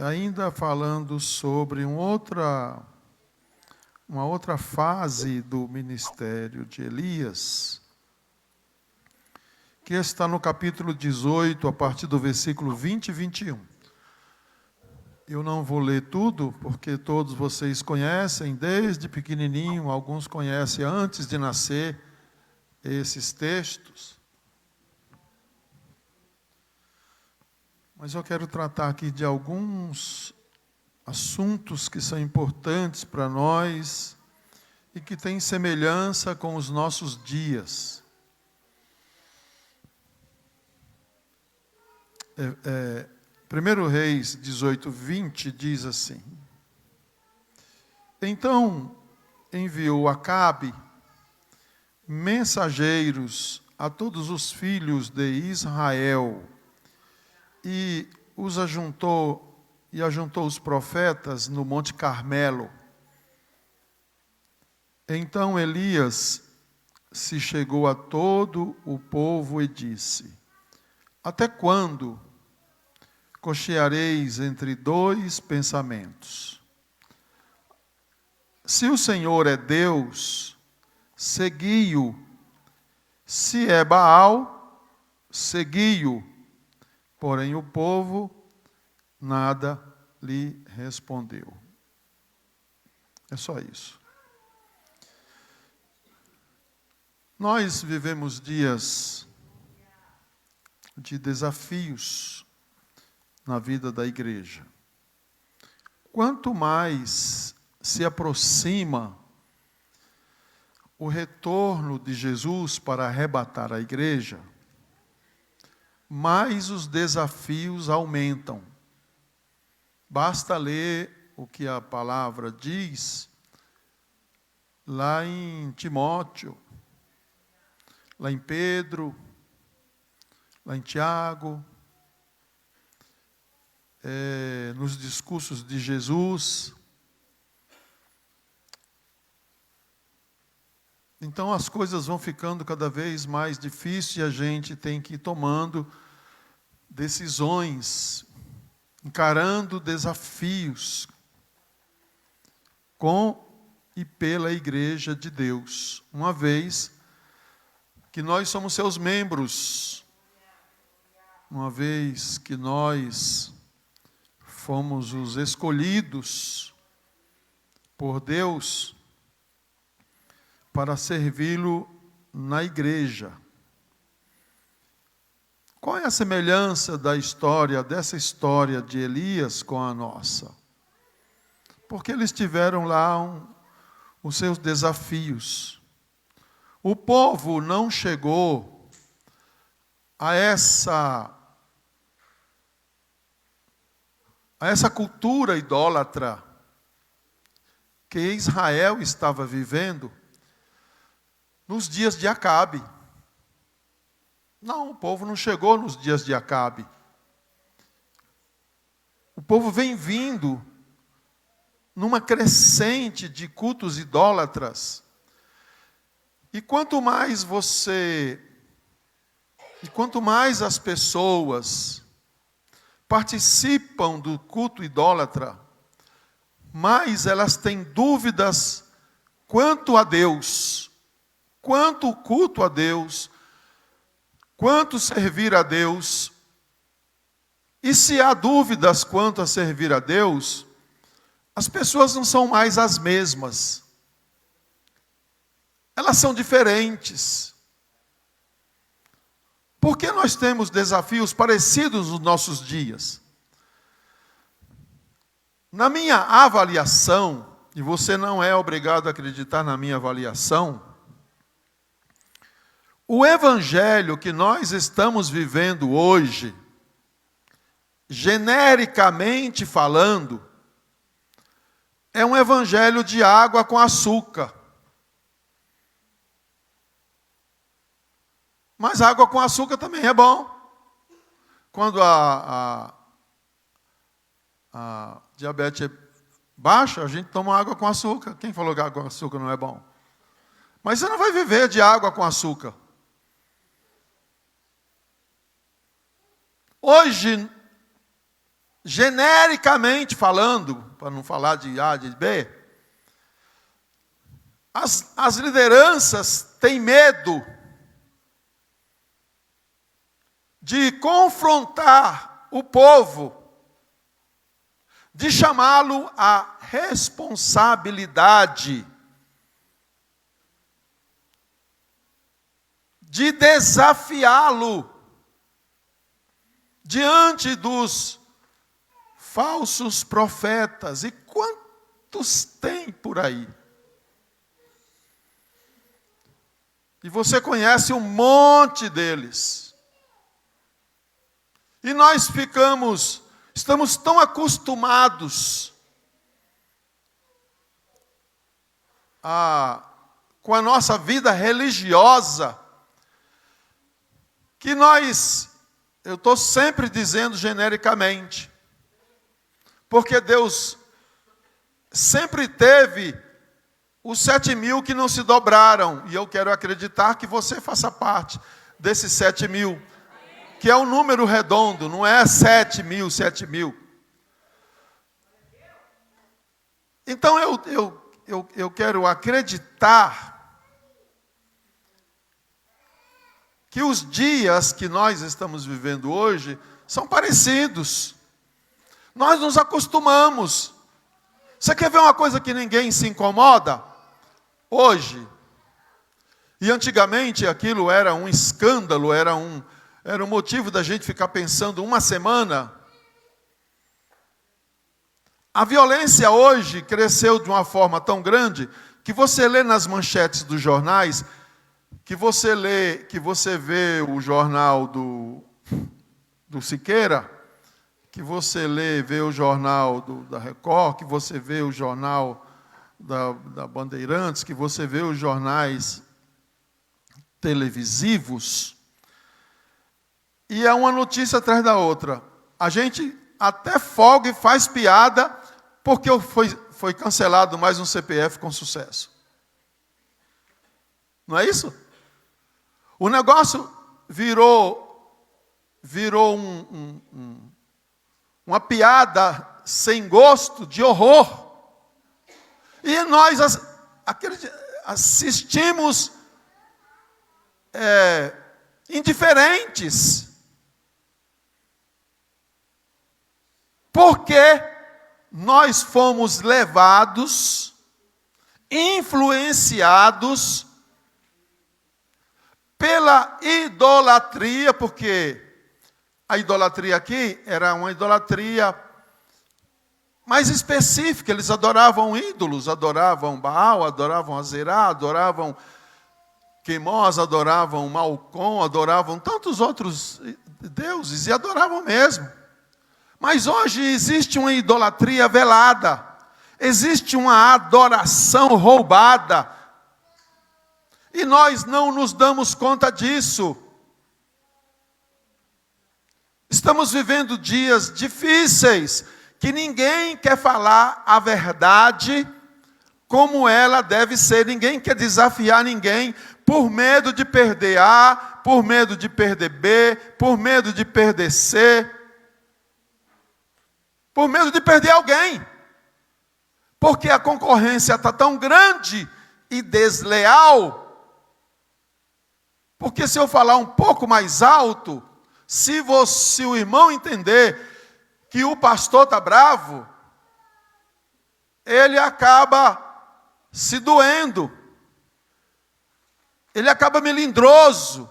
ainda falando sobre uma outra fase do ministério de Elias, que está no capítulo 18, a partir do versículo 20 e 21. Eu não vou ler tudo, porque todos vocês conhecem, desde pequenininho, alguns conhecem antes de nascer esses textos. Mas eu quero tratar aqui de alguns assuntos que são importantes para nós e que têm semelhança com os nossos dias. 1 Reis 18, 20 diz assim: Então enviou Acabe mensageiros a todos os filhos de Israel e ajuntou os profetas no Monte Carmelo. Então Elias se chegou a todo o povo e disse: Até quando cocheareis entre dois pensamentos? Se o Senhor é Deus, segui-o. Se é Baal, segui-o. Porém o povo nada lhe respondeu. É só isso. Nós vivemos dias de desafios na vida da igreja. Quanto mais se aproxima o retorno de Jesus para arrebatar a igreja, mais os desafios aumentam. Basta ler o que a palavra diz lá em Timóteo, lá em Pedro, lá em Tiago, nos discursos de Jesus. Então as coisas vão ficando cada vez mais difíceis e a gente tem que ir tomando decisões, encarando desafios com e pela Igreja de Deus, uma vez que nós somos seus membros, uma vez que nós fomos os escolhidos por Deus para servi-lo na igreja. Qual é a semelhança dessa história de Elias com a nossa? Porque eles tiveram lá os seus desafios. O povo não chegou a essa cultura idólatra que Israel estava vivendo nos dias de Acabe. Não, o povo não chegou nos dias de Acabe. O povo vem vindo numa crescente de cultos idólatras. E quanto mais as pessoas participam do culto idólatra, mais elas têm dúvidas quanto a Deus, quanto o culto a Deus, quanto servir a Deus. E se há dúvidas quanto a servir a Deus, as pessoas não são mais as mesmas. Elas são diferentes. Por que nós temos desafios parecidos nos nossos dias? Na minha avaliação, e você não é obrigado a acreditar na minha avaliação, o evangelho que nós estamos vivendo hoje, genericamente falando, é um evangelho de água com açúcar. Mas água com açúcar também é bom. Quando a diabetes é baixa, a gente toma água com açúcar. Quem falou que água com açúcar não é bom? Mas você não vai viver de água com açúcar. Hoje, genericamente falando, para não falar de A, de B, as lideranças têm medo de confrontar o povo, de chamá-lo à responsabilidade, de desafiá-lo diante dos falsos profetas. E quantos tem por aí? E você conhece um monte deles. E nós estamos tão acostumados com a nossa vida religiosa, que eu estou sempre dizendo genericamente, porque Deus sempre teve os 7.000 que não se dobraram, e eu quero acreditar que você faça parte desses 7.000, que é um número redondo, não é 7.000. Então eu quero acreditar que os dias que nós estamos vivendo hoje são parecidos. Nós nos acostumamos. Você quer ver uma coisa que ninguém se incomoda? Hoje. E antigamente aquilo era um escândalo, era um motivo da gente ficar pensando uma semana. A violência hoje cresceu de uma forma tão grande que você lê nas manchetes dos jornais, que você vê o jornal do Siqueira, que você vê o jornal da Record, que você vê o jornal da Bandeirantes, que você vê os jornais televisivos, e é uma notícia atrás da outra. A gente até folga e faz piada porque foi cancelado mais um CPF com sucesso. Não é isso? O negócio virou uma piada sem gosto, de horror. E nós assistimos indiferentes. Porque nós fomos levados, influenciados pela idolatria, porque a idolatria aqui era uma idolatria mais específica. Eles adoravam ídolos, adoravam Baal, adoravam Azerá, adoravam Queimós, adoravam Malcom, adoravam tantos outros deuses, e adoravam mesmo. Mas hoje existe uma idolatria velada, existe uma adoração roubada, e nós não nos damos conta disso. Estamos vivendo dias difíceis, que ninguém quer falar a verdade como ela deve ser. Ninguém quer desafiar ninguém por medo de perder A, por medo de perder B, por medo de perder C, por medo de perder alguém. Porque a concorrência está tão grande e desleal. Porque se eu falar um pouco mais alto, se o irmão entender que o pastor está bravo, ele acaba se doendo. Ele acaba melindroso.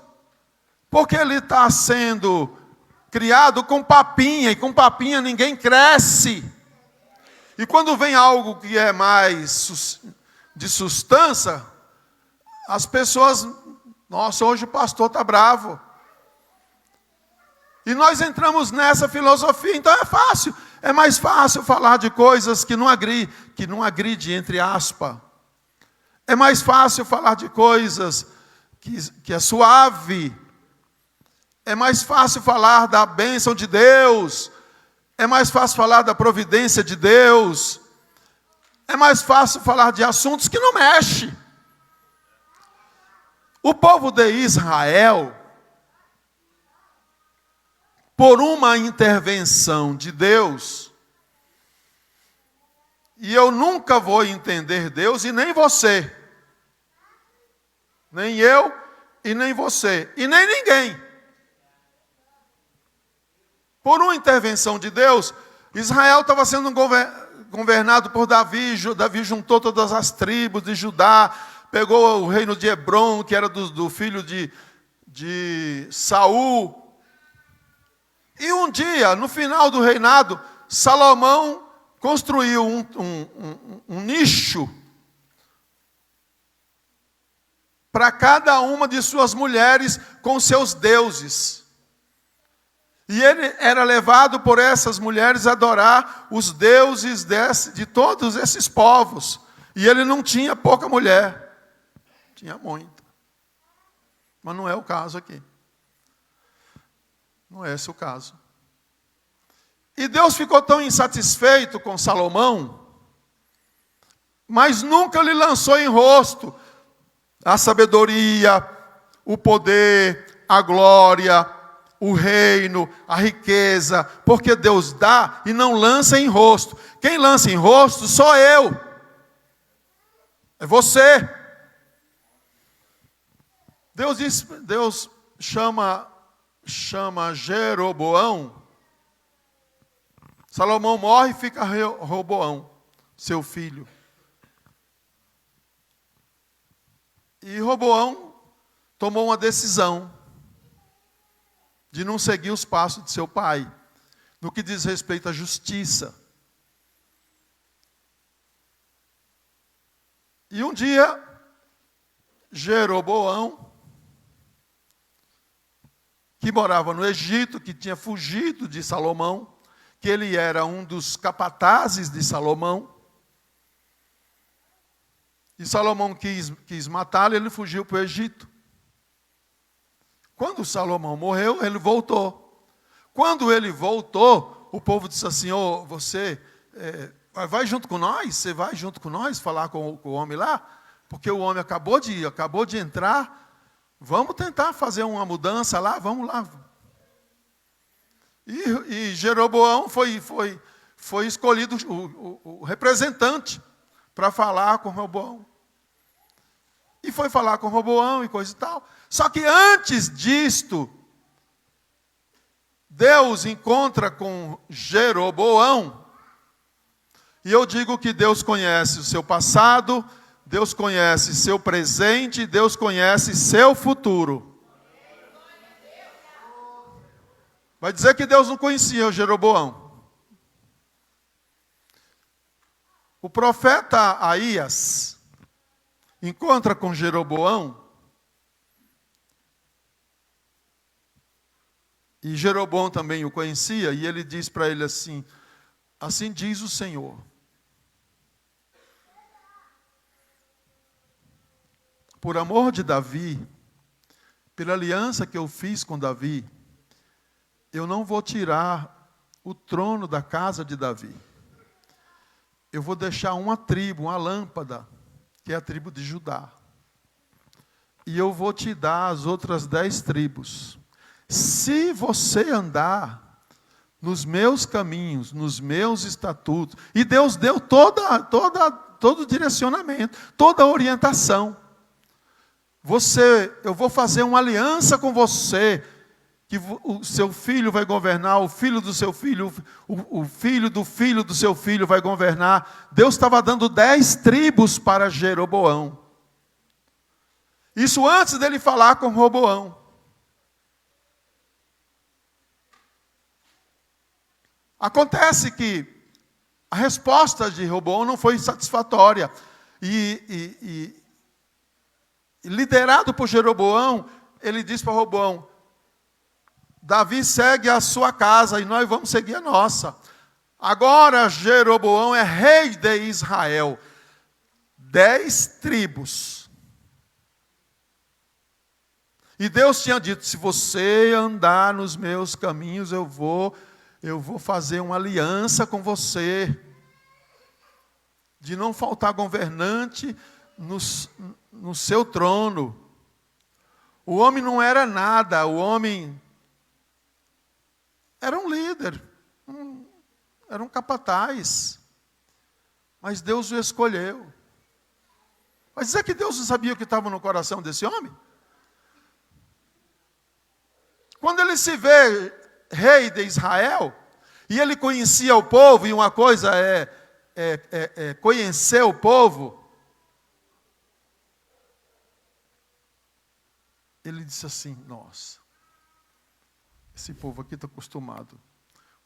Porque ele está sendo criado com papinha, e com papinha ninguém cresce. E quando vem algo que é mais de substância, as pessoas... Nossa, hoje o pastor está bravo. E nós entramos nessa filosofia. Então é mais fácil falar de coisas que não agride, entre aspas. É mais fácil falar de coisas que é suave. É mais fácil falar da bênção de Deus. É mais fácil falar da providência de Deus. É mais fácil falar de assuntos que não mexem. O povo de Israel, por uma intervenção de Deus, e eu nunca vou entender Deus, e nem você, nem eu, e nem você, e nem ninguém. Por uma intervenção de Deus, Israel estava sendo governado por Davi. Davi juntou todas as tribos de Judá, pegou o reino de Hebrom, que era do filho de Saul. E um dia, no final do reinado, Salomão construiu um nicho para cada uma de suas mulheres com seus deuses. E ele era levado por essas mulheres a adorar os deuses de todos esses povos. E ele não tinha pouca mulher, tinha muita. Mas não é o caso aqui. Não é esse o caso. E Deus ficou tão insatisfeito com Salomão, mas nunca lhe lançou em rosto a sabedoria, o poder, a glória, o reino, a riqueza, porque Deus dá e não lança em rosto. Quem lança em rosto sou eu, é você. Deus chama Jeroboão. Salomão morre e fica Roboão, seu filho. E Roboão tomou uma decisão de não seguir os passos de seu pai, no que diz respeito à justiça. E um dia, Jeroboão, que morava no Egito, que tinha fugido de Salomão, que ele era um dos capatazes de Salomão, e Salomão quis matá-lo, ele fugiu para o Egito. Quando Salomão morreu, ele voltou. Quando ele voltou, o povo disse assim: você vai junto com nós? Você vai junto com nós falar com o homem lá? Porque o homem acabou de entrar. Vamos tentar fazer uma mudança lá, vamos lá. E Jeroboão foi escolhido o representante para falar com Roboão. E foi falar com Roboão e coisa e tal. Só que antes disto, Deus encontra com Jeroboão. E eu digo que Deus conhece o seu passado, Deus conhece seu presente, Deus conhece seu futuro. Vai dizer que Deus não conhecia o Jeroboão. O profeta Aías encontra com Jeroboão. E Jeroboão também o conhecia, e ele diz para ele assim: assim diz o Senhor. Por amor de Davi, pela aliança que eu fiz com Davi, eu não vou tirar o trono da casa de Davi. Eu vou deixar uma tribo, uma lâmpada, que é a tribo de Judá. E eu vou te dar as outras 10 tribos. Se você andar nos meus caminhos, nos meus estatutos, e Deus deu todo o direcionamento, toda a orientação. Eu vou fazer uma aliança com você, que o seu filho vai governar, o filho do seu filho, o filho do seu filho vai governar. Deus estava dando 10 tribos para Jeroboão. Isso antes dele falar com Roboão. Acontece que a resposta de Roboão não foi satisfatória. E liderado por Jeroboão, ele disse para Roboão: Davi segue a sua casa e nós vamos seguir a nossa. Agora Jeroboão é rei de Israel. 10 tribos. E Deus tinha dito: se você andar nos meus caminhos, eu vou fazer uma aliança com você, de não faltar governante no seu trono. O homem não era nada, o homem era um líder, era um capataz. Mas Deus o escolheu. Mas dizer que Deus não sabia o que estava no coração desse homem? Quando ele se vê rei de Israel, e ele conhecia o povo, e uma coisa é conhecer o povo, ele disse assim: nossa, esse povo aqui está acostumado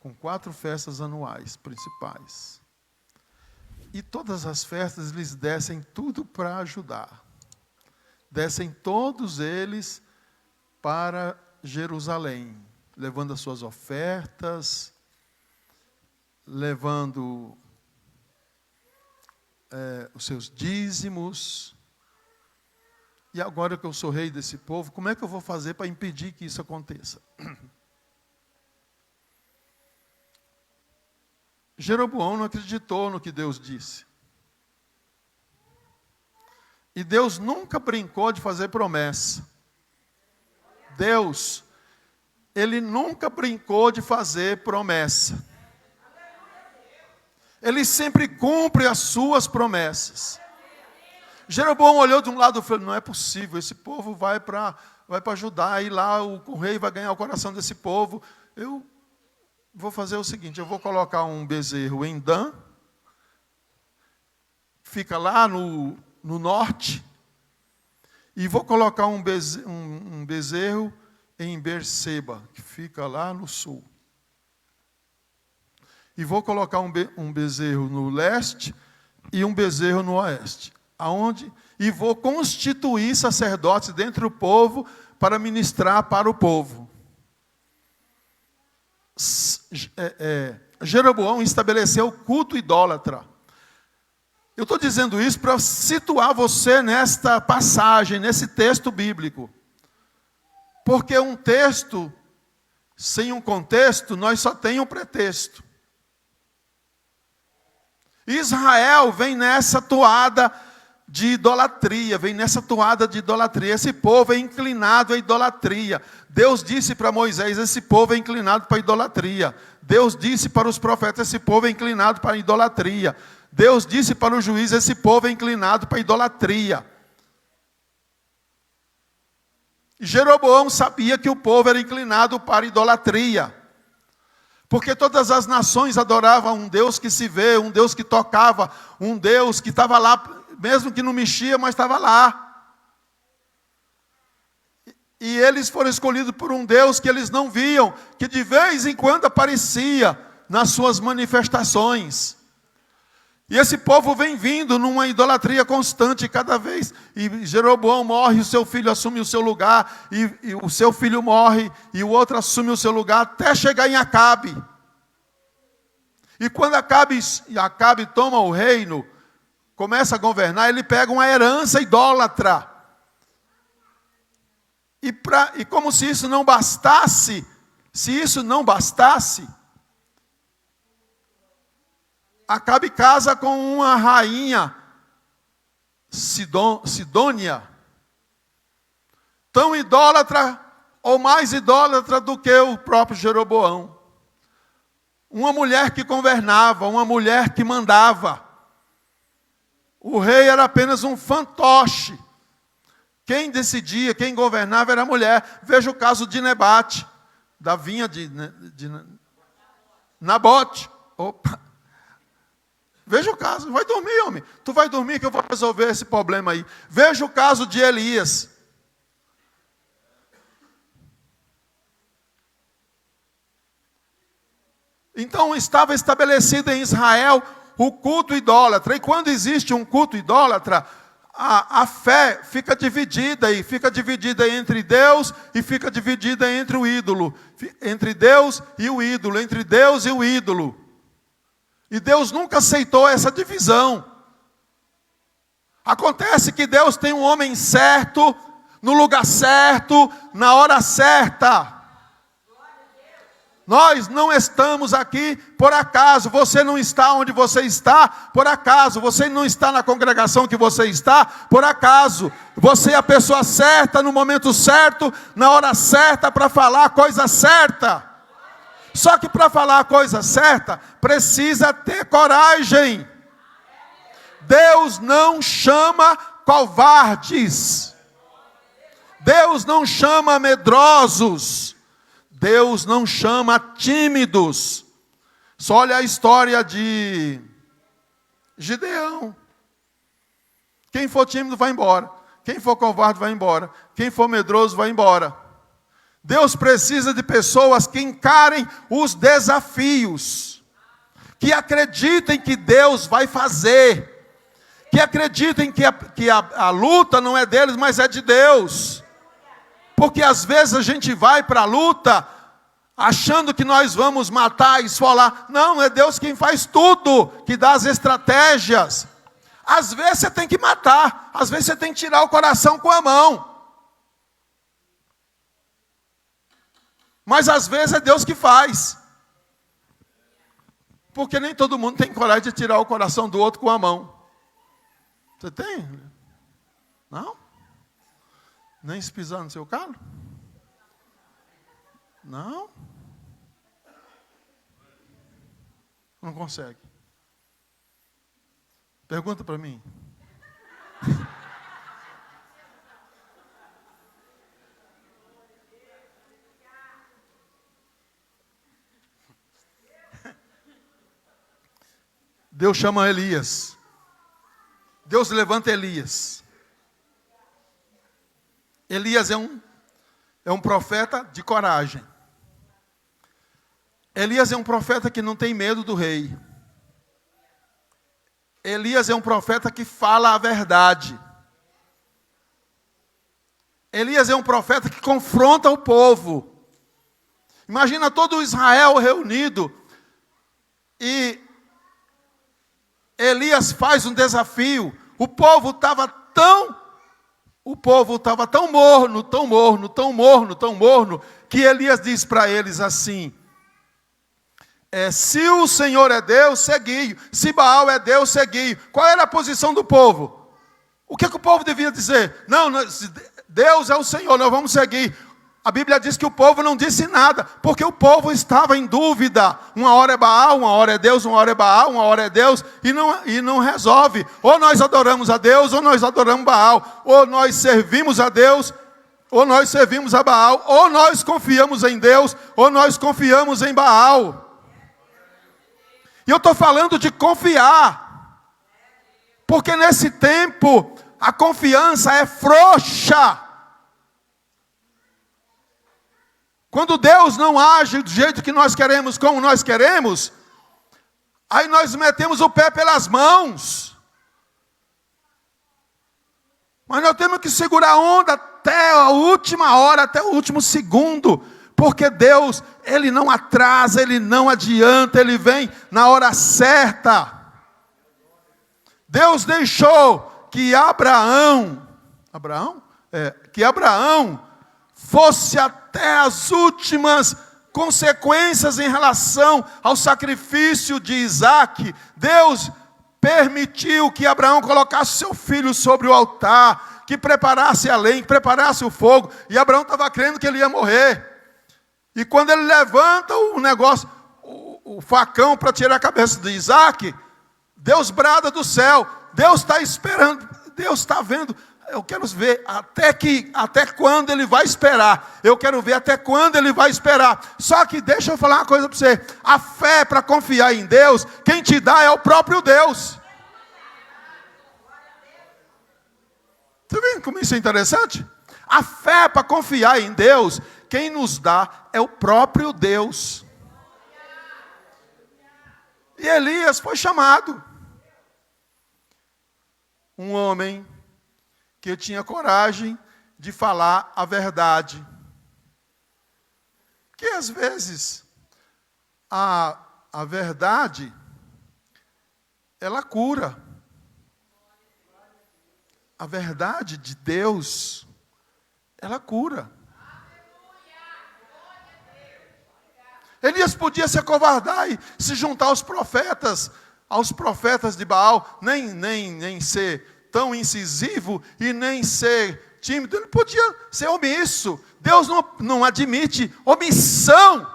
com 4 festas anuais principais. E todas as festas eles descem tudo para ajudar. Descem todos eles para Jerusalém, levando as suas ofertas, levando os seus dízimos. E agora que eu sou rei desse povo, como é que eu vou fazer para impedir que isso aconteça? Jeroboão não acreditou no que Deus disse. E Deus nunca brincou de fazer promessa. Deus, Ele nunca brincou de fazer promessa. Ele sempre cumpre as suas promessas. Jeroboão olhou de um lado e falou: não é possível, esse povo vai para Judá, e lá o rei vai ganhar o coração desse povo. Eu vou fazer o seguinte, eu vou colocar um bezerro em Dan, fica lá no norte, e vou colocar um bezerro em Berseba, que fica lá no sul. E vou colocar um bezerro no leste e um bezerro no oeste. Aonde? E vou constituir sacerdotes dentre do povo para ministrar para o povo. Jeroboão estabeleceu o culto idólatra. Eu estou dizendo isso para situar você nesta passagem, nesse texto bíblico. Porque um texto, sem um contexto, nós só temos um pretexto. Israel vem nessa toada de idolatria, Esse povo é inclinado à idolatria. Deus disse para Moisés: esse povo é inclinado para a idolatria. Deus disse para os profetas: esse povo é inclinado para a idolatria. Deus disse para o juiz: esse povo é inclinado para a idolatria. Jeroboão sabia que o povo era inclinado para a idolatria. Porque todas as nações adoravam um Deus que se vê, um Deus que tocava, um Deus que estava lá, mesmo que não mexia, mas estava lá. E eles foram escolhidos por um Deus que eles não viam, que de vez em quando aparecia nas suas manifestações. E esse povo vem vindo numa idolatria constante cada vez. E Jeroboão morre, o seu filho assume o seu lugar, e o seu filho morre, e o outro assume o seu lugar, até chegar em Acabe. E quando Acabe toma o reino, começa a governar, ele pega uma herança idólatra. E como se isso não bastasse, Acabe casa com uma rainha Sidônia, tão idólatra ou mais idólatra do que o próprio Jeroboão. Uma mulher que governava, uma mulher que mandava. O rei era apenas um fantoche. Quem decidia, quem governava era a mulher. Veja o caso de Nebate, da vinha de Nabote. Opa! Veja o caso, vai dormir, homem. Tu vai dormir que eu vou resolver esse problema aí. Veja o caso de Elias. Então estava estabelecido em Israel o culto idólatra. E quando existe um culto idólatra, a fé fica dividida. E fica dividida entre Deus e fica dividida entre o ídolo. Entre Deus e o ídolo. Entre Deus e o ídolo. E Deus nunca aceitou essa divisão. Acontece que Deus tem um homem certo, no lugar certo, na hora certa. Nós não estamos aqui por acaso. Você não está onde você está por acaso. Você não está na congregação que você está por acaso. Você é a pessoa certa, no momento certo, na hora certa, para falar a coisa certa. Só que para falar a coisa certa, precisa ter coragem. Deus não chama covardes. Deus não chama medrosos. Deus não chama tímidos. Só olha a história de Gideão. Quem for tímido vai embora. Quem for covarde vai embora. Quem for medroso vai embora. Deus precisa de pessoas que encarem os desafios. Que acreditem que Deus vai fazer. Que acreditem que a luta não é deles, mas é de Deus. Porque às vezes a gente vai para a luta achando que nós vamos matar e esfolar. Não, é Deus quem faz tudo, que dá as estratégias. Às vezes você tem que matar, às vezes você tem que tirar o coração com a mão. Mas às vezes é Deus que faz. Porque nem todo mundo tem coragem de tirar o coração do outro com a mão. Você tem? Não? Nem se pisar no seu calo? Não? Não consegue. Pergunta para mim. Deus chama Elias. Deus levanta Elias. Elias é um profeta de coragem. Elias é um profeta que não tem medo do rei. Elias é um profeta que fala a verdade. Elias é um profeta que confronta o povo. Imagina todo Israel reunido e Elias faz um desafio. O povo estava tão morno, que Elias diz para eles assim: se o Senhor é Deus, segui. Se Baal é Deus, segui. Qual era a posição do povo? O que o povo devia dizer? Não, Deus é o Senhor, nós vamos seguir. A Bíblia diz que o povo não disse nada, porque o povo estava em dúvida. Uma hora é Baal, uma hora é Deus, uma hora é Baal, uma hora é Deus, e não resolve. Ou nós adoramos a Deus, ou nós adoramos Baal. Ou nós servimos a Deus, ou nós servimos a Baal. Ou nós confiamos em Deus, ou nós confiamos em Baal. E eu estou falando de confiar, porque nesse tempo a confiança é frouxa. Quando Deus não age do jeito que nós queremos, como nós queremos, aí nós metemos o pé pelas mãos. Mas nós temos que segurar a onda até a última hora, até o último segundo. Porque Deus, Ele não atrasa, Ele não adianta, Ele vem na hora certa. Deus deixou que Abraão fosse até as últimas consequências em relação ao sacrifício de Isaac. Deus permitiu que Abraão colocasse seu filho sobre o altar, que preparasse a lenha, que preparasse o fogo, e Abraão estava crendo que ele ia morrer. E quando ele levanta o negócio, o facão para tirar a cabeça de Isaac, Deus brada do céu, Deus está esperando, Deus está vendo. Eu quero ver até quando ele vai esperar. Eu quero ver até quando ele vai esperar. Só que deixa eu falar uma coisa para você. A fé para confiar em Deus, quem te dá é o próprio Deus. Está vendo como isso é interessante? A fé para confiar em Deus, quem nos dá é o próprio Deus. E Elias foi chamado. Um homem que tinha coragem de falar a verdade. Que às vezes a verdade, ela cura. A verdade de Deus, ela cura. Elias podia se acovardar e se juntar aos profetas de Baal, nem ser tão incisivo e nem ser tímido. Ele podia ser omisso. Deus não admite omissão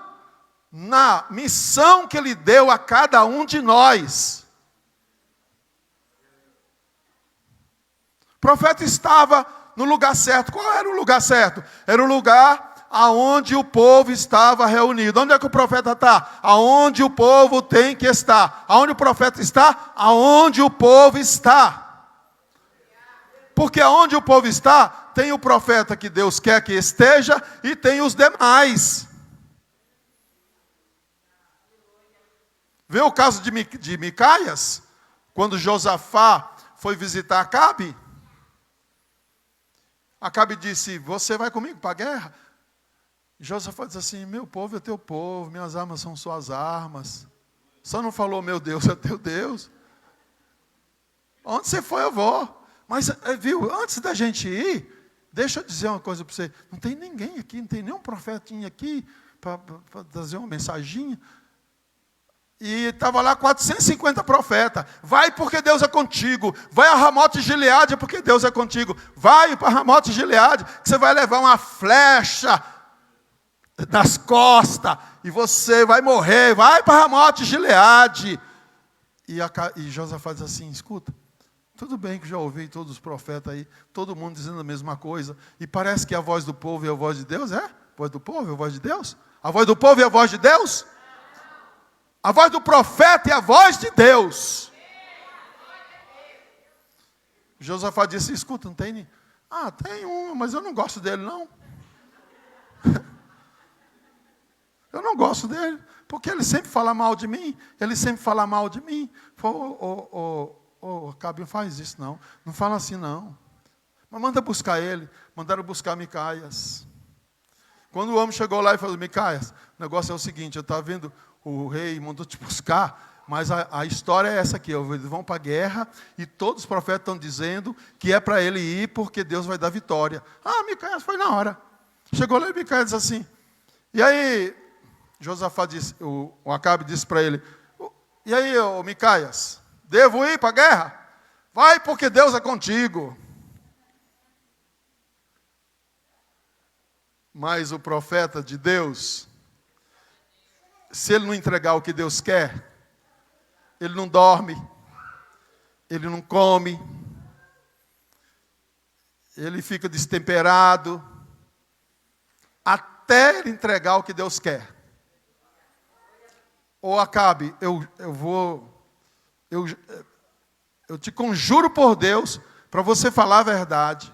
na missão que Ele deu a cada um de nós. O profeta estava no lugar certo. Qual era o lugar certo? Era o lugar aonde o povo estava reunido. Onde é que o profeta está? Aonde o povo tem que estar. Aonde o profeta está? Aonde o povo está. Porque aonde o povo está, tem o profeta que Deus quer que esteja e tem os demais. Vê o caso de Micaias, quando Josafá foi visitar Acabe. Acabe disse, você vai comigo para a guerra? Josafá disse assim, meu povo é teu povo, minhas armas são suas armas. Só não falou, meu Deus é teu Deus. Onde você foi, eu vou. Mas, viu, antes da gente ir, deixa eu dizer uma coisa para você. Não tem ninguém aqui, não tem nenhum profetinho aqui para trazer uma mensaginha. E estava lá 450 profetas. Vai porque Deus é contigo. Vai a Ramote Gileade porque Deus é contigo. Vai para Ramote Gileade que você vai levar uma flecha nas costas e você vai morrer. Vai para Ramote Gileade. E Josafá diz assim, escuta, tudo bem que já ouvi todos os profetas aí, todo mundo dizendo a mesma coisa. E parece que a voz do povo é a voz de Deus, é? A voz do povo é a voz de Deus? A voz do povo é a voz de Deus? A voz do profeta é a voz de Deus. Josafá disse, escuta, não tem nem... tem um, mas eu não gosto dele, não. Eu não gosto dele, porque ele sempre fala mal de mim. Ele sempre fala mal de mim. Acabe, não faz isso, não. Não fala assim, não. Mas manda buscar ele. Mandaram buscar Micaias. Quando o homem chegou lá e falou, Micaias, o negócio é o seguinte, eu estava vendo... O rei mandou te buscar, mas a história é essa aqui. Eles vão para a guerra e todos os profetas estão dizendo que é para ele ir porque Deus vai dar vitória. Micaias foi na hora. Chegou lá e Micaias disse assim. E aí, Josafá disse, o Acabe disse para ele, e aí, Micaias, devo ir para a guerra? Vai porque Deus é contigo. Mas o profeta de Deus... Se ele não entregar o que Deus quer, ele não dorme, ele não come, ele fica destemperado, até ele entregar o que Deus quer. Ou Acabe, eu te conjuro por Deus, para você falar a verdade.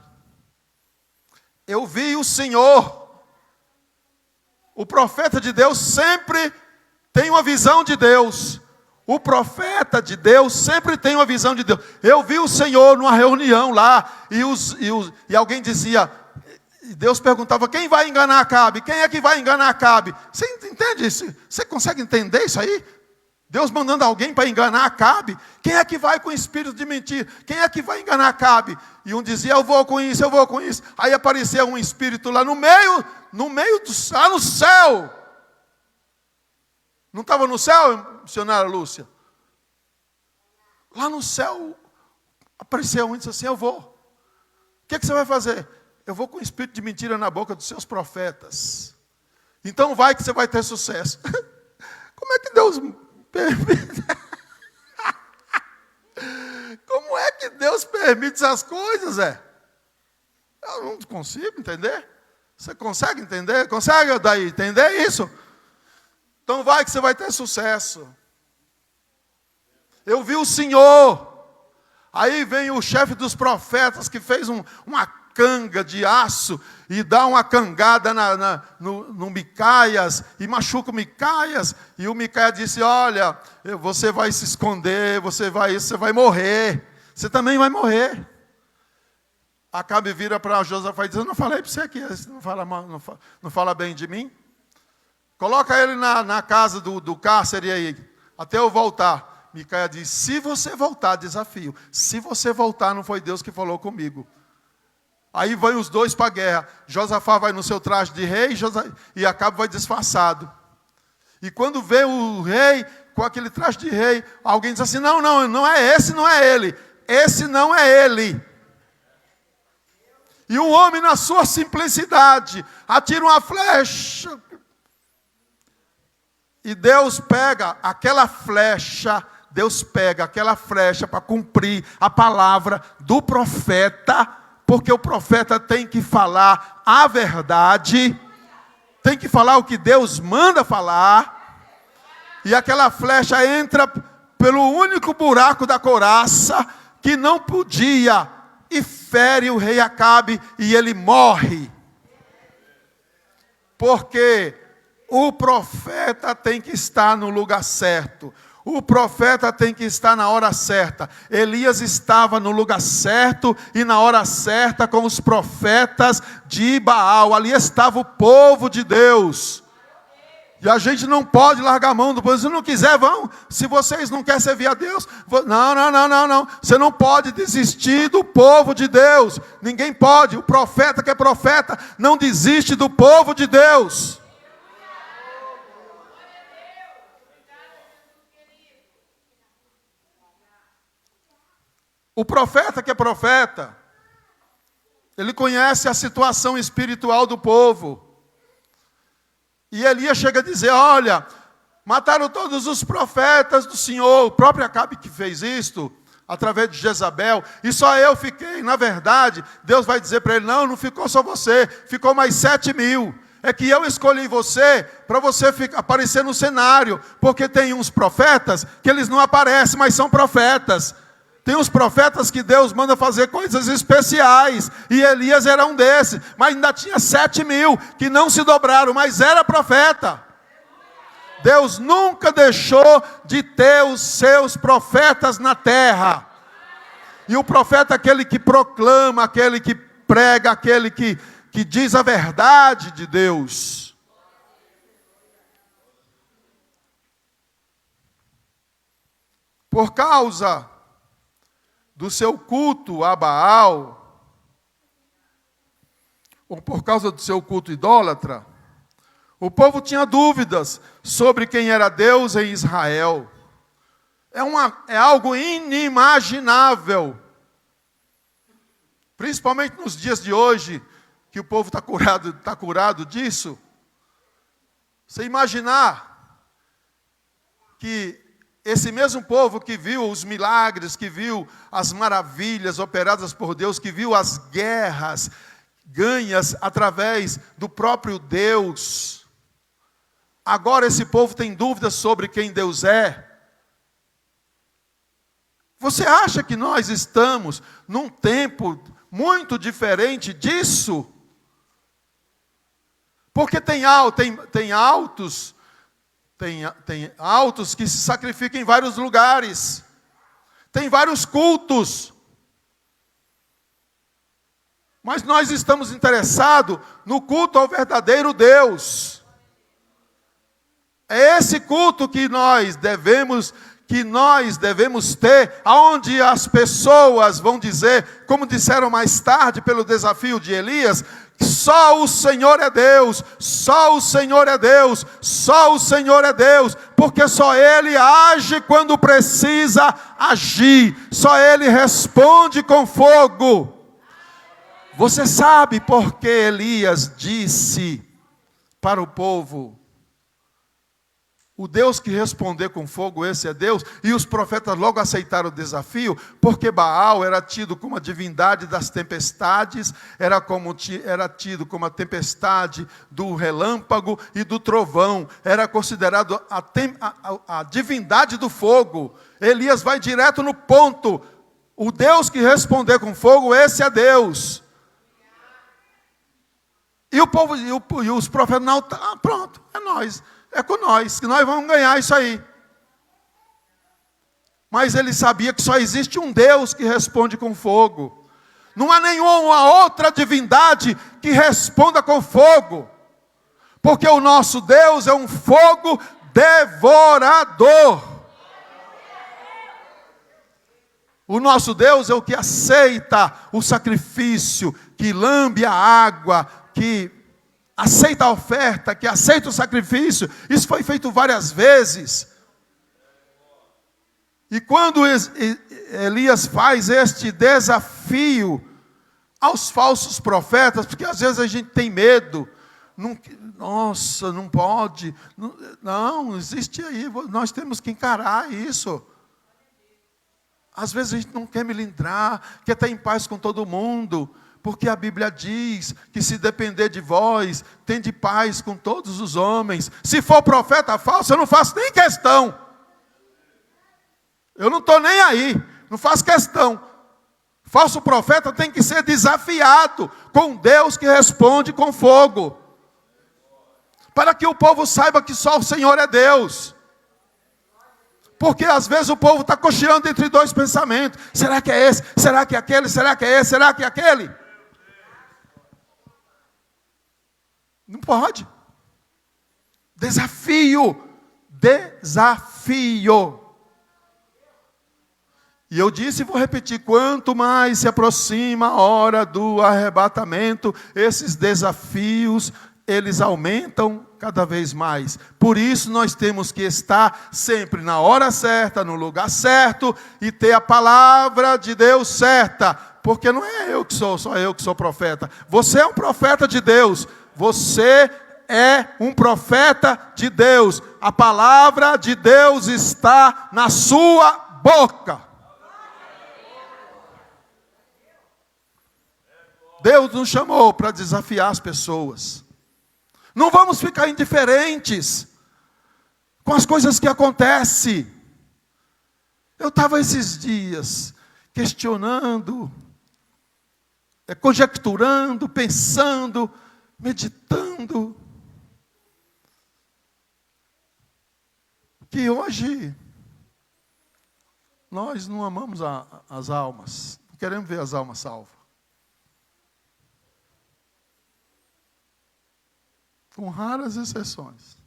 Eu vi o Senhor, o profeta de Deus sempre tem uma visão de Deus. O profeta de Deus sempre tem uma visão de Deus. Eu vi o Senhor numa reunião lá, e alguém dizia, Deus perguntava, quem vai enganar Acabe? Quem é que vai enganar Acabe? Você entende isso? Você consegue entender isso aí? Deus mandando alguém para enganar Acabe? Quem é que vai com espírito de mentira? Quem é que vai enganar Acabe? E um dizia, eu vou com isso, eu vou com isso. Aí apareceu um espírito lá no meio lá no céu. Não estava no céu, missionária Lúcia? Lá no céu, apareceu um e disse assim, eu vou. O que você vai fazer? Eu vou com o espírito de mentira na boca dos seus profetas. Então vai que você vai ter sucesso. Como é que Deus permite? Como é que Deus permite essas coisas, Eu não consigo entender. Você consegue entender? Consegue daí entender isso? Então vai que você vai ter sucesso. Eu vi o Senhor. Aí vem o chefe dos profetas que fez uma canga de aço e dá uma cangada no Micaias e machuca o Micaias. E o Micaias disse, olha, você vai se esconder, você vai morrer. Você também vai morrer. Acabe vira para Josafá e diz, eu não falei para você que não fala bem de mim? Coloca ele na casa do cárcere aí, até eu voltar. Micaias diz, se você voltar, desafio. Se você voltar, não foi Deus que falou comigo. Aí vão os dois para a guerra. Josafá vai no seu traje de rei e Acabe vai disfarçado. E quando vê o rei com aquele traje de rei, alguém diz assim, não é esse, não é ele. Esse não é ele. E o homem, na sua simplicidade, atira uma flecha. E Deus pega aquela flecha para cumprir a palavra do profeta, porque o profeta tem que falar a verdade, tem que falar o que Deus manda falar, e aquela flecha entra pelo único buraco da couraça que não podia, e fere o rei Acabe, e ele morre. Porque o profeta tem que estar no lugar certo. O profeta tem que estar na hora certa. Elias estava no lugar certo e na hora certa com os profetas de Baal. Ali estava o povo de Deus. E a gente não pode largar a mão do povo. Se não quiser, vão. Se vocês não querem servir a Deus, não. Você não pode desistir do povo de Deus. Ninguém pode. O profeta que é profeta não desiste do povo de Deus. O profeta que é profeta, ele conhece a situação espiritual do povo. E Elias chega a dizer, olha, mataram todos os profetas do Senhor. O próprio Acabe que fez isto, através de Jezabel. E só eu fiquei. Na verdade, Deus vai dizer para ele, não ficou só você, ficou mais 7.000. É que eu escolhi você para você aparecer no cenário. Porque tem uns profetas que eles não aparecem, mas são profetas. Tem uns profetas que Deus manda fazer coisas especiais. E Elias era um desses. Mas ainda tinha 7.000 que não se dobraram, mas era profeta. Deus nunca deixou de ter os seus profetas na terra. E o profeta é aquele que proclama, aquele que prega, aquele que diz a verdade de Deus. Por causa do seu culto a Baal, ou por causa do seu culto idólatra, o povo tinha dúvidas sobre quem era Deus em Israel. É algo inimaginável. Principalmente nos dias de hoje, que o povo está curado disso. Você imaginar que esse mesmo povo que viu os milagres, que viu as maravilhas operadas por Deus, que viu as guerras ganhas através do próprio Deus, agora esse povo tem dúvidas sobre quem Deus é. Você acha que nós estamos num tempo muito diferente disso? Porque tem altos que se sacrificam em vários lugares. Tem vários cultos. Mas nós estamos interessados no culto ao verdadeiro Deus. É esse culto que nós devemos ter, aonde as pessoas vão dizer, como disseram mais tarde pelo desafio de Elias, só o Senhor é Deus, só o Senhor é Deus, só o Senhor é Deus, porque só Ele age quando precisa agir, só Ele responde com fogo. Você sabe por que Elias disse para o povo, o Deus que responder com fogo, esse é Deus. E os profetas logo aceitaram o desafio, porque Baal era tido como a divindade das tempestades, era tido como a tempestade do relâmpago e do trovão, era considerado a divindade do fogo. Elias vai direto no ponto, o Deus que responder com fogo, esse é Deus. E o povo, e os profetas, não, tá, pronto, é nós. É com nós, que nós vamos ganhar isso aí. Mas ele sabia que só existe um Deus que responde com fogo. Não há nenhuma outra divindade que responda com fogo. Porque o nosso Deus é um fogo devorador. O nosso Deus é o que aceita o sacrifício, que lambe a água, que aceita a oferta, que aceita o sacrifício. Isso foi feito várias vezes. E quando Elias faz este desafio aos falsos profetas, porque às vezes a gente tem medo, Não, nossa, não pode. Não, existe aí. Nós temos que encarar isso. Às vezes a gente não quer melindrar, quer estar em paz com todo mundo. Porque a Bíblia diz que se depender de vós, tende paz com todos os homens. Se for profeta falso, eu não faço nem questão. Eu não estou nem aí, não faço questão. Falso profeta tem que ser desafiado com Deus que responde com fogo. Para que o povo saiba que só o Senhor é Deus. Porque às vezes o povo está cocheando entre dois pensamentos. Será que é esse? Será que é aquele? Será que é esse? Será que é aquele? Não pode. Desafio. Desafio. E eu disse e vou repetir, quanto mais se aproxima a hora do arrebatamento, esses desafios, eles aumentam cada vez mais. Por isso nós temos que estar sempre na hora certa, no lugar certo, e ter a palavra de Deus certa. Porque não é eu que sou, só eu que sou profeta. Você é um profeta de Deus. Você é um profeta de Deus. A palavra de Deus está na sua boca. Deus nos chamou para desafiar as pessoas. Não vamos ficar indiferentes com as coisas que acontecem. Eu estava esses dias questionando, conjecturando, pensando, meditando, que hoje nós não amamos as almas, não queremos ver as almas salvas. Com raras exceções.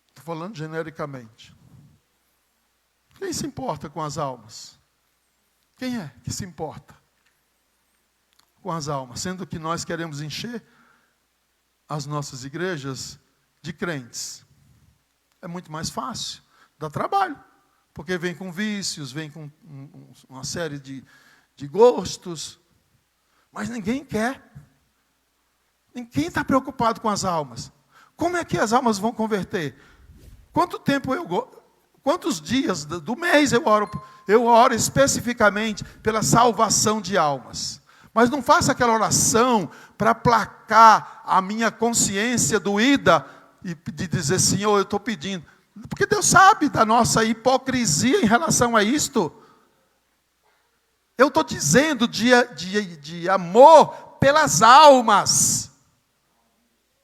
Estou falando genericamente. Quem se importa com as almas? Quem é que se importa com as almas? Sendo que nós queremos encher as nossas igrejas de crentes. É muito mais fácil, dá trabalho. Porque vem com vícios, vem com uma série de gostos. Mas ninguém quer. Ninguém está preocupado com as almas. Como é que as almas vão converter? Quantos dias do mês eu oro especificamente pela salvação de almas. Mas não faço aquela oração para aplacar a minha consciência doída e de dizer, Senhor, eu estou pedindo. Porque Deus sabe da nossa hipocrisia em relação a isto. Eu estou dizendo de amor pelas almas.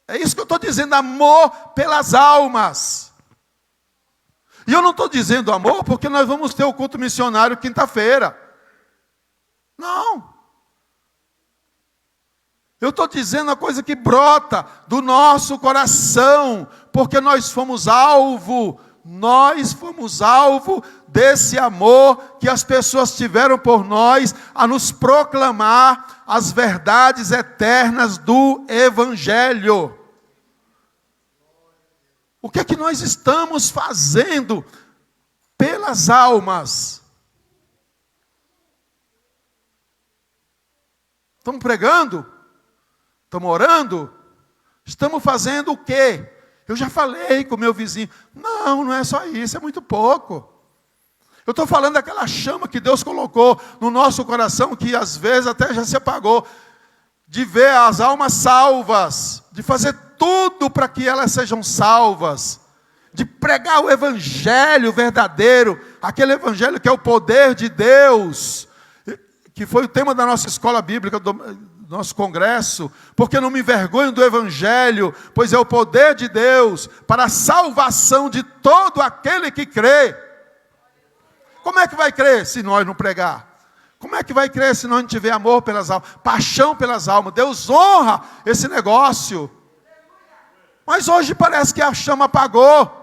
É isso que eu estou dizendo, amor pelas almas. E eu não estou dizendo amor porque nós vamos ter o culto missionário quinta-feira. Não. Eu estou dizendo a coisa que brota do nosso coração, porque nós fomos alvo desse amor que as pessoas tiveram por nós, a nos proclamar as verdades eternas do Evangelho. O que é que nós estamos fazendo pelas almas? Estamos pregando? Estamos orando? Estamos fazendo o quê? Eu já falei com o meu vizinho. Não é só isso, é muito pouco. Eu estou falando daquela chama que Deus colocou no nosso coração, que às vezes até já se apagou, de ver as almas salvas, de fazer tudo para que elas sejam salvas, de pregar o evangelho verdadeiro, aquele evangelho que é o poder de Deus, que foi o tema da nossa escola bíblica, do nosso congresso, porque não me envergonho do evangelho, pois é o poder de Deus para a salvação de todo aquele que crê. Como é que vai crer se nós não pregar? Como é que vai crer se nós não tiver amor pelas almas, paixão pelas almas? Deus honra esse negócio. Mas hoje parece que a chama apagou.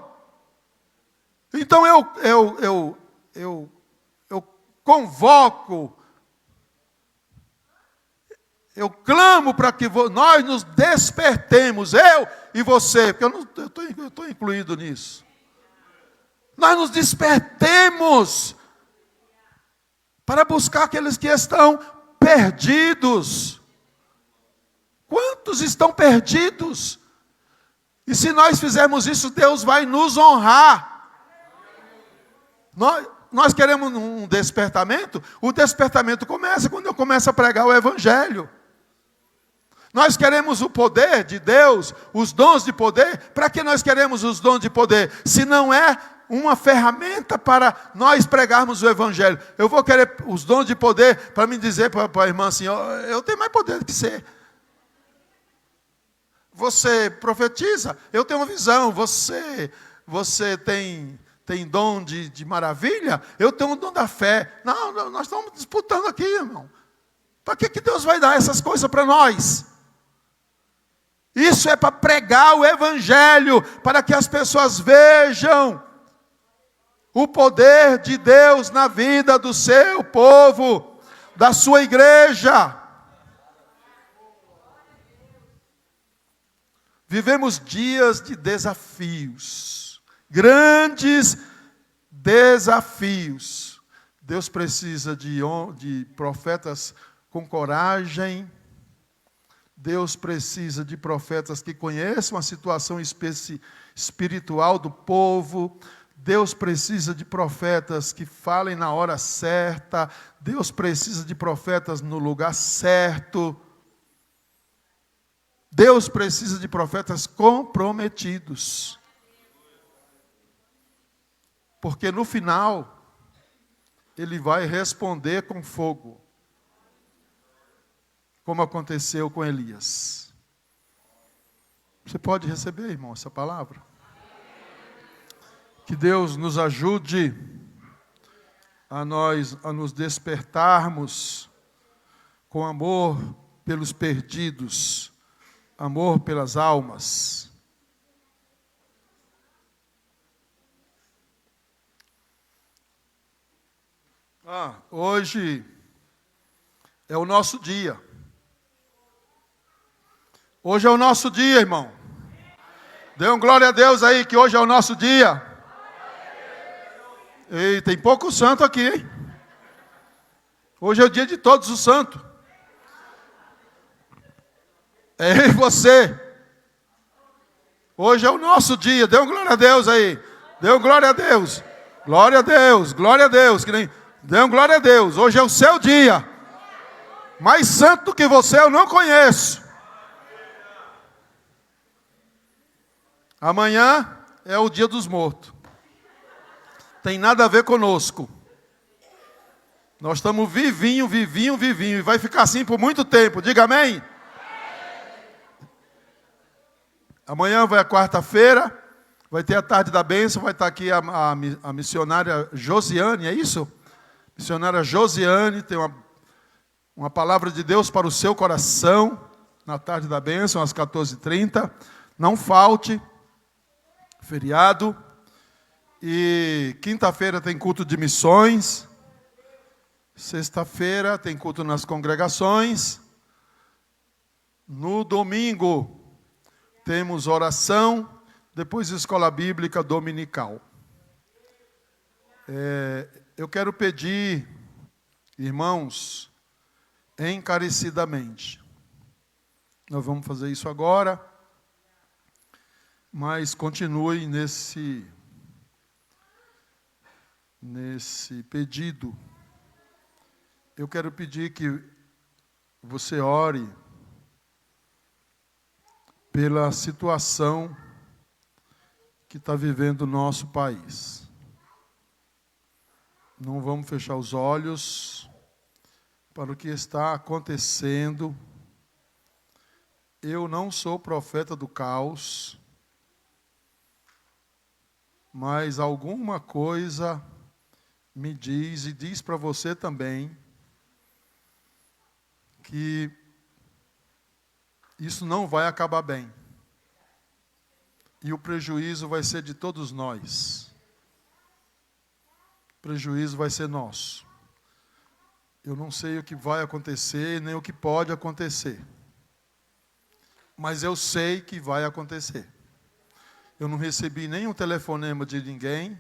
Então eu convoco, eu clamo para que nós nos despertemos, eu e você, porque eu estou incluído nisso. Nós nos despertemos para buscar aqueles que estão perdidos. Quantos estão perdidos? E se nós fizermos isso, Deus vai nos honrar. Nós queremos um despertamento. O despertamento começa quando eu começo a pregar o Evangelho. Nós queremos o poder de Deus, os dons de poder. Para que nós queremos os dons de poder? Se não é uma ferramenta para nós pregarmos o Evangelho. Eu vou querer os dons de poder para me dizer para a irmã assim, eu tenho mais poder do que você. Você profetiza, eu tenho uma visão. Você tem dom de maravilha, eu tenho o dom da fé. Não, nós estamos disputando aqui, irmão. Para que Deus vai dar essas coisas para nós? Isso é para pregar o Evangelho, para que as pessoas vejam o poder de Deus na vida do seu povo, da sua igreja. Vivemos dias de desafios, grandes desafios. Deus precisa de profetas com coragem. Deus precisa de profetas que conheçam a situação espiritual do povo. Deus precisa de profetas que falem na hora certa. Deus precisa de profetas no lugar certo. Deus precisa de profetas comprometidos. Porque no final, Ele vai responder com fogo. Como aconteceu com Elias. Você pode receber, irmão, essa palavra? Que Deus nos ajude a nos despertarmos com amor pelos perdidos, amor pelas almas. Hoje é o nosso dia. Hoje é o nosso dia, irmão. Dê um glória a Deus aí, que hoje é o nosso dia. E tem pouco santo aqui, hein? Hoje é o dia de todos os santos. É eu e você. Hoje é o nosso dia. Dê um glória a Deus aí. Dê um glória a Deus. Glória a Deus. Glória a Deus. Dê um glória a Deus. Hoje é o seu dia. Mais santo do que você eu não conheço. Amanhã é o dia dos mortos. Tem nada a ver conosco. Nós estamos vivinho. E vai ficar assim por muito tempo. Diga amém. Amanhã vai a quarta-feira. Vai ter a tarde da bênção. Vai estar aqui a missionária Josiane, é isso? Missionária Josiane tem uma palavra de Deus para o seu coração. Na tarde da bênção, às 14h30. Não falte. Feriado. E quinta-feira tem culto de missões. Sexta-feira tem culto nas congregações. No domingo temos oração. Depois escola bíblica dominical. Eu quero pedir, irmãos, encarecidamente. Nós vamos fazer isso agora. Mas continue nesse pedido. Eu quero pedir que você ore pela situação que está vivendo o nosso país. Não vamos fechar os olhos para o que está acontecendo. Eu não sou profeta do caos. Mas alguma coisa me diz, e diz para você também, que isso não vai acabar bem. E o prejuízo vai ser de todos nós. O prejuízo vai ser nosso. Eu não sei o que vai acontecer, nem o que pode acontecer. Mas eu sei que vai acontecer. Eu não recebi nenhum telefonema de ninguém.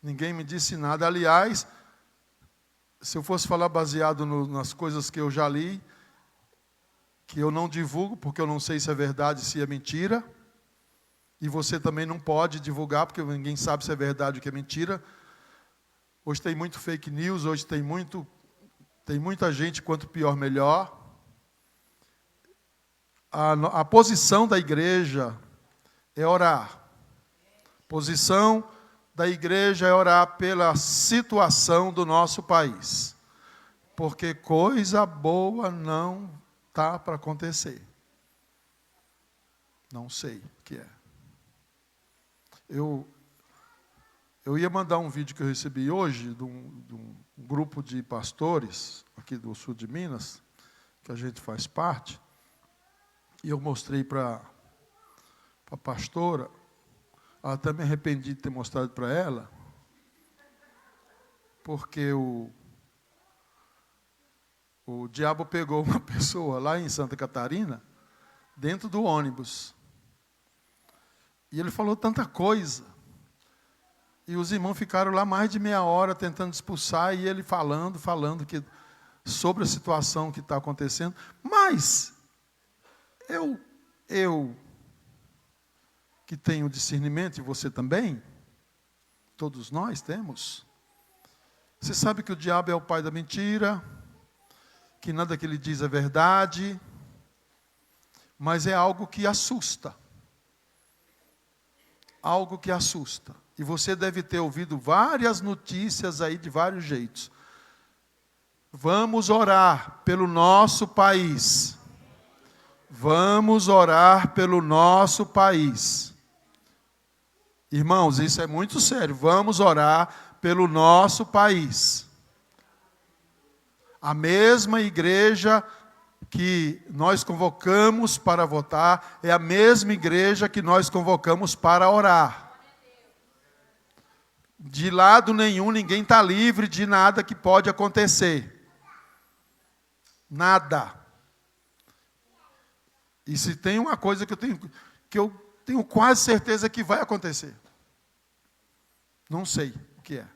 Ninguém me disse nada. Aliás, se eu fosse falar baseado nas coisas que eu já li, que eu não divulgo, porque eu não sei se é verdade, se é mentira. E você também não pode divulgar, porque ninguém sabe se é verdade ou que é mentira. Hoje tem muito fake news, hoje tem muita gente, quanto pior, melhor. A posição da igreja é orar. A posição da igreja é orar pela situação do nosso país. Porque coisa boa não está para acontecer. Não sei o que é. Eu ia mandar um vídeo que eu recebi hoje de um grupo de pastores aqui do sul de Minas, que a gente faz parte, e eu mostrei para a pastora. Até me arrependi de ter mostrado para ela, porque o diabo pegou uma pessoa lá em Santa Catarina, dentro do ônibus. E ele falou tanta coisa. E os irmãos ficaram lá mais de meia hora tentando expulsar, e ele falando sobre a situação que está acontecendo. Mas, eu que tenho discernimento, e você também, todos nós temos. Você sabe que o diabo é o pai da mentira, que nada que ele diz é verdade, mas é algo que assusta. Algo que assusta. E você deve ter ouvido várias notícias aí de vários jeitos. Vamos orar pelo nosso país. Vamos orar pelo nosso país. Irmãos, isso é muito sério. Vamos orar pelo nosso país. A mesma igreja que nós convocamos para votar é a mesma igreja que nós convocamos para orar. De lado nenhum, ninguém está livre de nada que pode acontecer. Nada. E se tem uma coisa que eu tenho quase certeza que vai acontecer. Não sei o que é.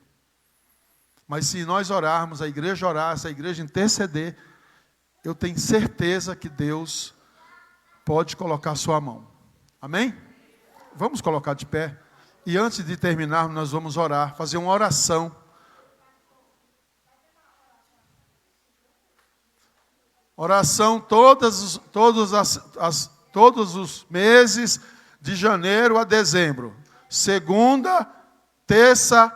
Mas se nós orarmos, a igreja orar, se a igreja interceder, eu tenho certeza que Deus pode colocar a sua mão. Amém? Vamos colocar de pé. E antes de terminarmos, nós vamos orar, fazer uma oração. Oração todos os meses, de janeiro a dezembro. Segunda, terça,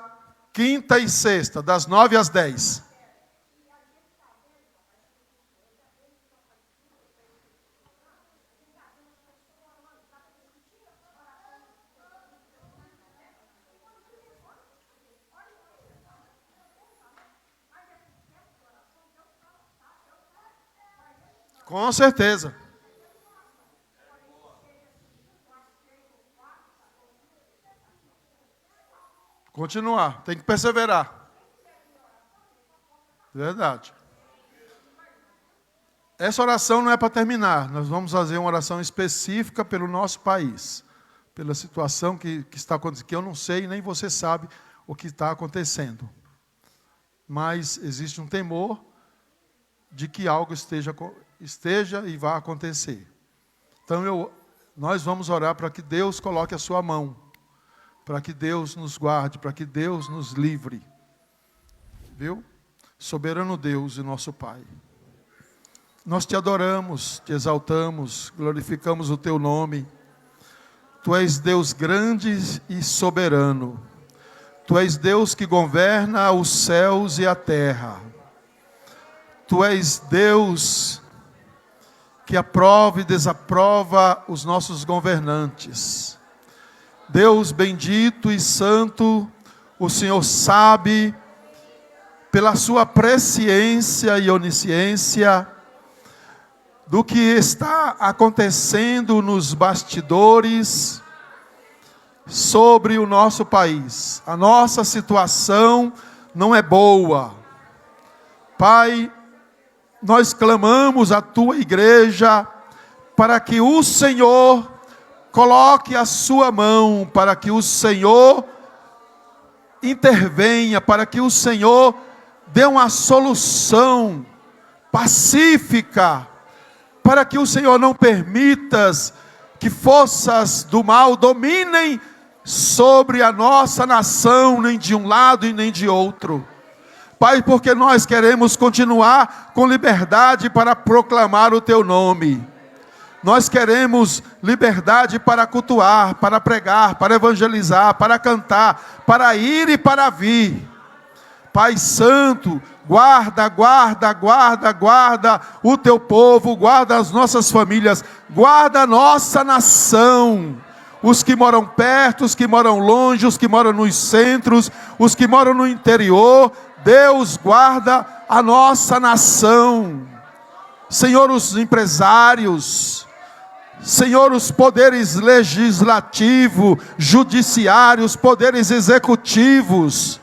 quinta e sexta, das 9 às 10. Com certeza. Continuar, tem que perseverar. Verdade. Essa oração não é para terminar. Nós vamos fazer uma oração específica pelo nosso país. Pela situação que está acontecendo, que eu não sei, nem você sabe o que está acontecendo. Mas existe um temor de que algo esteja e vá acontecer. Então nós vamos orar para que Deus coloque a sua mão, para que Deus nos guarde, para que Deus nos livre. Viu? Soberano Deus e nosso Pai. Nós te adoramos, te exaltamos, glorificamos o teu nome. Tu és Deus grande e soberano. Tu és Deus que governa os céus e a terra. Tu és Deus que aprova e desaprova os nossos governantes. Deus bendito e santo, o Senhor sabe, pela sua presciência e onisciência, do que está acontecendo nos bastidores sobre o nosso país. A nossa situação não é boa. Pai, nós clamamos a tua igreja para que o Senhor coloque a sua mão, para que o Senhor intervenha, para que o Senhor dê uma solução pacífica para que o Senhor não permitas que forças do mal dominem sobre a nossa nação, nem de um lado e nem de outro. Pai, porque nós queremos continuar com liberdade para proclamar o Teu nome. Nós queremos liberdade para cultuar, para pregar, para evangelizar, para cantar, para ir e para vir. Pai Santo, guarda, guarda, guarda, guarda o Teu povo, guarda as nossas famílias, guarda a nossa nação. Os que moram perto, os que moram longe, os que moram nos centros, os que moram no interior. Deus, guarda a nossa nação. Senhor, os empresários, Senhor, os poderes legislativo, judiciário, os poderes executivos.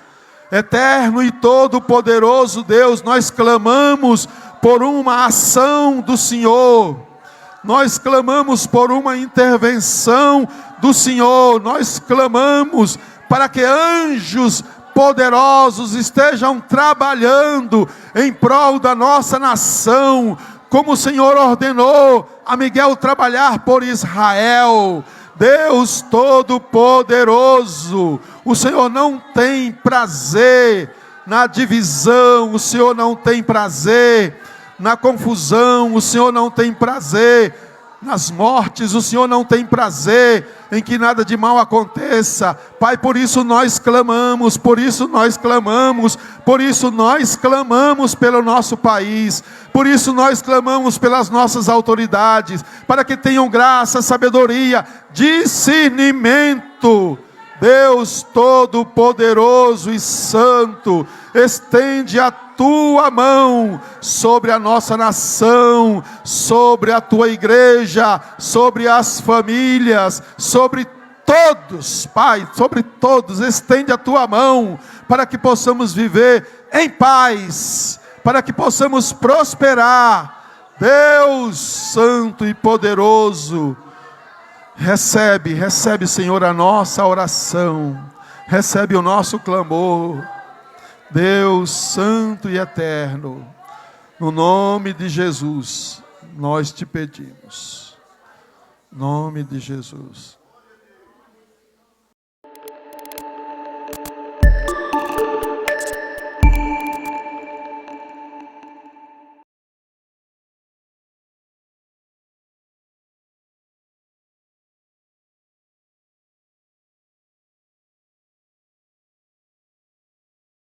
Eterno e todo-poderoso Deus, nós clamamos por uma ação do Senhor. Nós clamamos por uma intervenção do Senhor. Nós clamamos para que anjos poderosos estejam trabalhando em prol da nossa nação, como o Senhor ordenou a Miguel trabalhar por Israel. Deus Todo-Poderoso, o Senhor não tem prazer na divisão, o Senhor não tem prazer na confusão, o Senhor não tem prazer nas mortes, o Senhor não tem prazer em que nada de mal aconteça. Pai, por isso nós clamamos, por isso nós clamamos, por isso nós clamamos pelo nosso país, por isso nós clamamos pelas nossas autoridades, para que tenham graça, sabedoria, discernimento. Deus Todo-Poderoso e Santo, estende a Tua mão sobre a nossa nação, sobre a Tua igreja, sobre as famílias, sobre todos, Pai, sobre todos, estende a Tua mão, para que possamos viver em paz, para que possamos prosperar. Deus Santo e Poderoso, recebe, Senhor, a nossa oração, recebe o nosso clamor. Deus Santo e Eterno, no nome de Jesus, nós te pedimos. Em nome de Jesus.